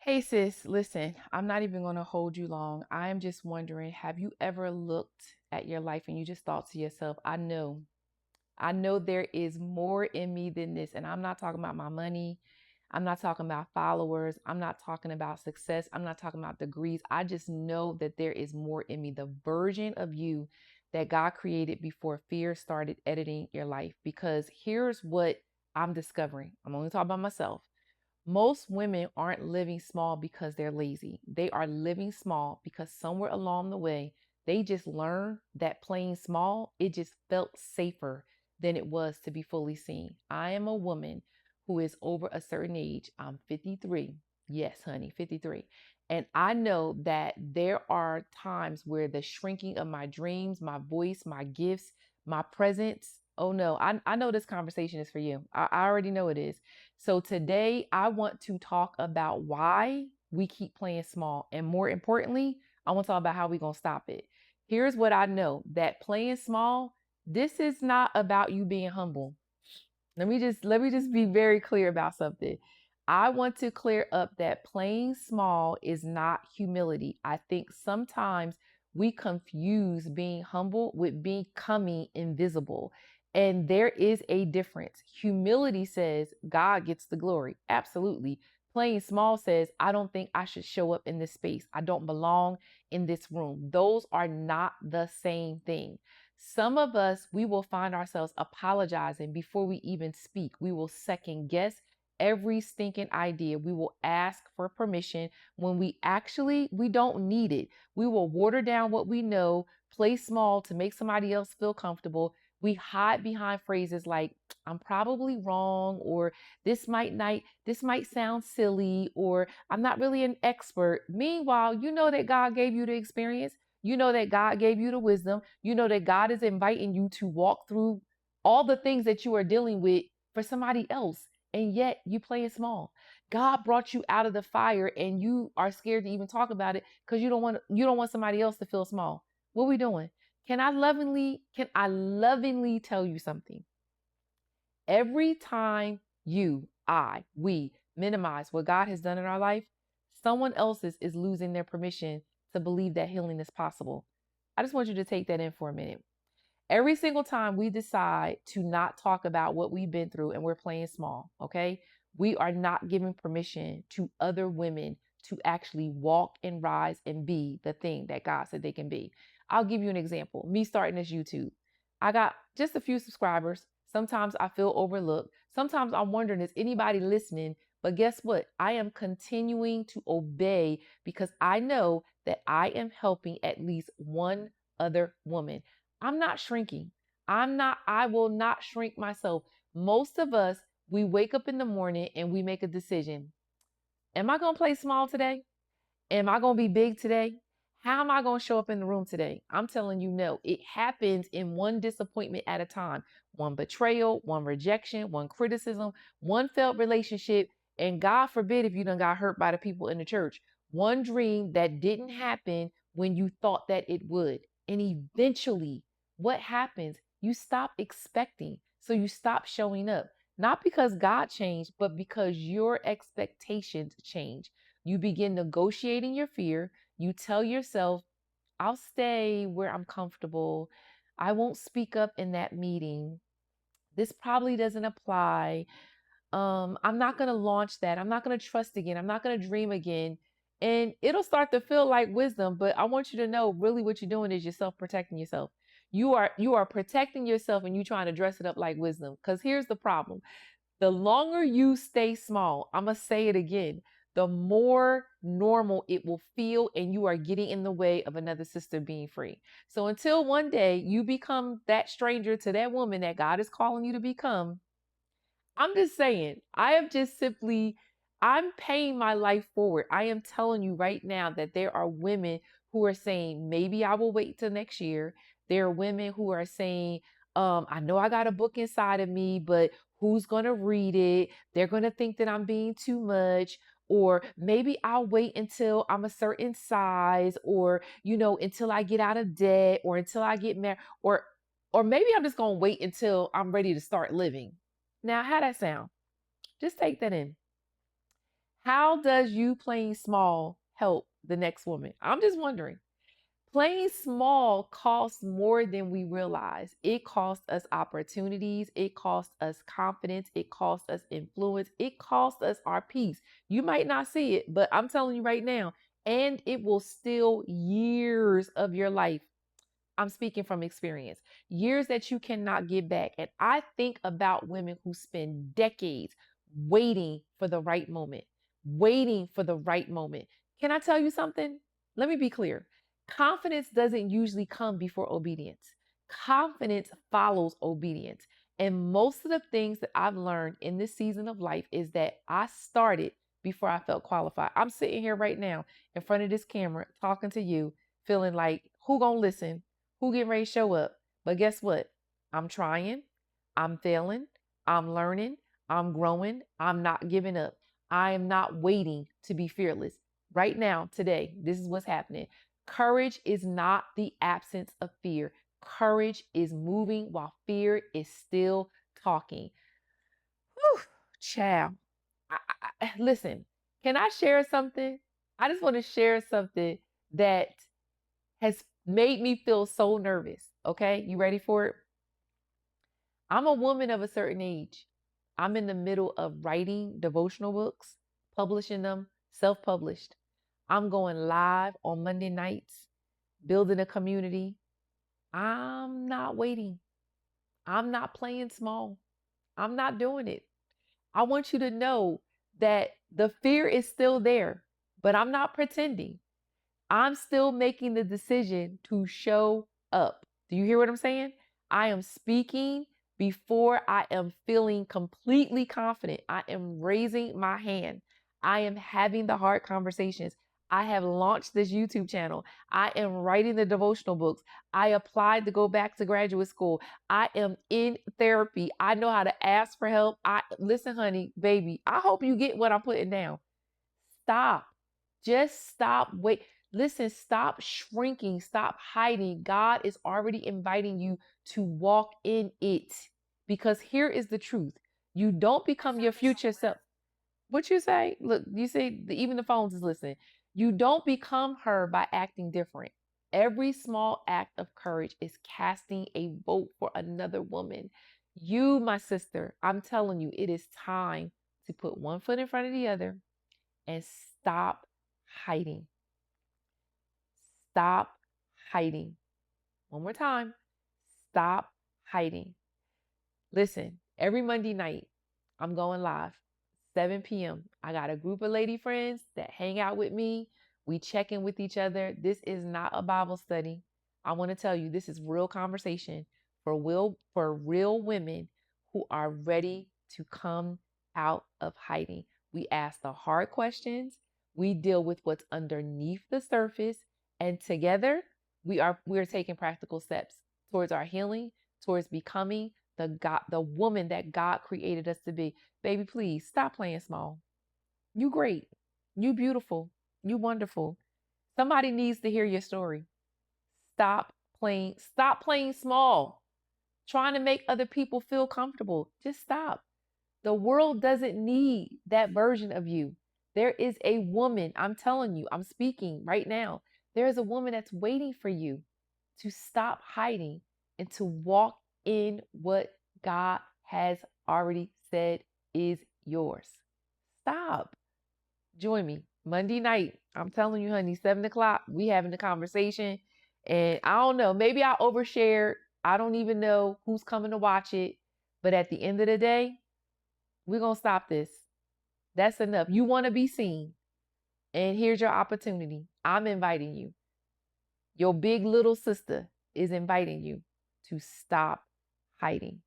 Hey sis, listen, I'm not even going to hold you long. I am just wondering, have you ever looked at your life and you just thought to yourself, I know there is more in me than this. And I'm not talking about my money. I'm not talking about followers. I'm not talking about success. I'm not talking about degrees. I just know that there is more in me, the version of you that God created before fear started editing your life. Because here's what I'm discovering. I'm only talking about myself. Most women aren't living small because they're lazy. They are living small because somewhere along the way, they just learned that playing small, it just felt safer than it was to be fully seen. I am a woman who is over a certain age. I'm 53. Yes, honey, 53. And I know that there are times where the shrinking of my dreams, my voice, my gifts, my presence. Oh no, I know this conversation is for you. I already know it is. So today I want to talk about why we keep playing small. And more importantly, I want to talk about how we're going to stop it. Here's what I know that playing small, this is not about you being humble. Let me just be very clear about something. I want to clear up that playing small is not humility. I think sometimes we confuse being humble with becoming invisible. And there is a difference. Humility says God gets the glory. Absolutely. Playing small says, I don't think I should show up in this space. I don't belong in this room. Those are not the same thing. Some of us, we will find ourselves apologizing before we even speak. We will second guess every stinking idea. We will ask for permission when we don't need it. We will water down what we know, play small to make somebody else feel comfortable. We hide behind phrases like I'm probably wrong, or this might sound silly, or I'm not really an expert. Meanwhile, you know that God gave you the experience. You know that God gave you the wisdom. You know that God is inviting you to walk through all the things that you are dealing with for somebody else. And yet you play it small. God brought you out of the fire and you are scared to even talk about it because you don't want somebody else to feel small. What are we doing? Can I lovingly tell you something? Every time we minimize what God has done in our life, someone else's is losing their permission to believe that healing is possible. I just want you to take that in for a minute. Every single time we decide to not talk about what we've been through and we're playing small, okay? We are not giving permission to other women to actually walk and rise and be the thing that God said they can be. I'll give you an example. Me starting this YouTube. I got just a few subscribers. Sometimes I feel overlooked. Sometimes I'm wondering, is anybody listening? But guess what? I am continuing to obey because I know that I am helping at least one other woman. I'm not shrinking. I will not shrink myself. Most of us, we wake up in the morning and we make a decision. Am I going to play small today? Am I going to be big today? How am I going to show up in the room today? I'm telling you, no. It happens in one disappointment at a time. One betrayal, one rejection, one criticism, one failed relationship. And God forbid if you done got hurt by the people in the church. One dream that didn't happen when you thought that it would. And eventually, what happens? You stop expecting. So you stop showing up. Not because God changed, but because your expectations change. You begin negotiating your fear. You tell yourself, I'll stay where I'm comfortable. I won't speak up in that meeting. This probably doesn't apply. I'm not going to launch that. I'm not going to trust again. I'm not going to dream again. And it'll start to feel like wisdom, but I want you to know really what you're doing is you're self-protecting yourself. You are protecting yourself and you trying to dress it up like wisdom. Because here's the problem. The longer you stay small, I'm going to say it again, the more normal it will feel, and you are getting in the way of another sister being free. So until one day you become that stranger to that woman that God is calling you to become, I'm just saying, I'm paying my life forward. I am telling you right now that there are women who are saying, maybe I will wait till next year. There are women who are saying, I know I got a book inside of me, but who's going to read it? They're going to think that I'm being too much. Or maybe I'll wait until I'm a certain size, or, until I get out of debt, or until I get married, or maybe I'm just going to wait until I'm ready to start living. Now, how that sound? Just take that in. How does you playing small help the next woman? I'm just wondering. Playing small costs more than we realize. It costs us opportunities. It costs us confidence. It costs us influence. It costs us our peace. You might not see it, but I'm telling you right now, and it will steal years of your life. I'm speaking from experience, years that you cannot get back. And I think about women who spend decades waiting for the right moment, waiting for the right moment. Can I tell you something? Let me be clear. Confidence doesn't usually come before obedience. Confidence follows obedience. And most of the things that I've learned in this season of life is that I started before I felt qualified. I'm sitting here right now in front of this camera talking to you, feeling like who gonna listen? Who getting ready to show up? But guess what? I'm trying, I'm failing, I'm learning, I'm growing, I'm not giving up. I am not waiting to be fearless. Right now, today, this is what's happening. Courage is not the absence of fear. Courage is moving while fear is still talking. Whew, child. Listen, can I share something? I just want to share something that has made me feel so nervous. Okay, you ready for it? I'm a woman of a certain age. I'm in the middle of writing devotional books, publishing them, self published. I'm going live on Monday nights, building a community. I'm not waiting. I'm not playing small. I'm not doing it. I want you to know that the fear is still there, but I'm not pretending. I'm still making the decision to show up. Do you hear what I'm saying? I am speaking before I am feeling completely confident. I am raising my hand. I am having the hard conversations. I have launched this YouTube channel. I am writing the devotional books. I applied to go back to graduate school. I am in therapy. I know how to ask for help. I listen, honey, baby. I hope you get what I'm putting down. Stop. Just stop. Wait. Listen, stop shrinking. Stop hiding. God is already inviting you to walk in it. Because here is the truth. You don't become your future self. What you say? Look, you say even the phones is listening. You don't become her by acting different. Every small act of courage is casting a vote for another woman. You, my sister, I'm telling you, it is time to put one foot in front of the other and stop hiding. Stop hiding. One more time. Stop hiding. Listen, every Monday night, I'm going live, 7 p.m. I got a group of lady friends that hang out with me. We check in with each other. This is not a Bible study. I want to tell you, this is real conversation for real women who are ready to come out of hiding. We ask the hard questions. We deal with what's underneath the surface, and together we are taking practical steps towards our healing, towards becoming the woman that God created us to be. Baby, please stop playing small. You great. You beautiful. You wonderful. Somebody needs to hear your story. Stop playing small. Trying to make other people feel comfortable. Just stop. The world doesn't need that version of you. There is a woman, I'm telling you, I'm speaking right now. There is a woman that's waiting for you to stop hiding and to walk in what God has already said is yours. Stop. Join me Monday night. I'm telling you, honey, 7 o'clock. We having a conversation. And I don't know, maybe I overshared. I don't even know who's coming to watch it. But at the end of the day, we're going to stop this. That's enough. You want to be seen. And here's your opportunity. I'm inviting you. Your big little sister is inviting you to stop hiding.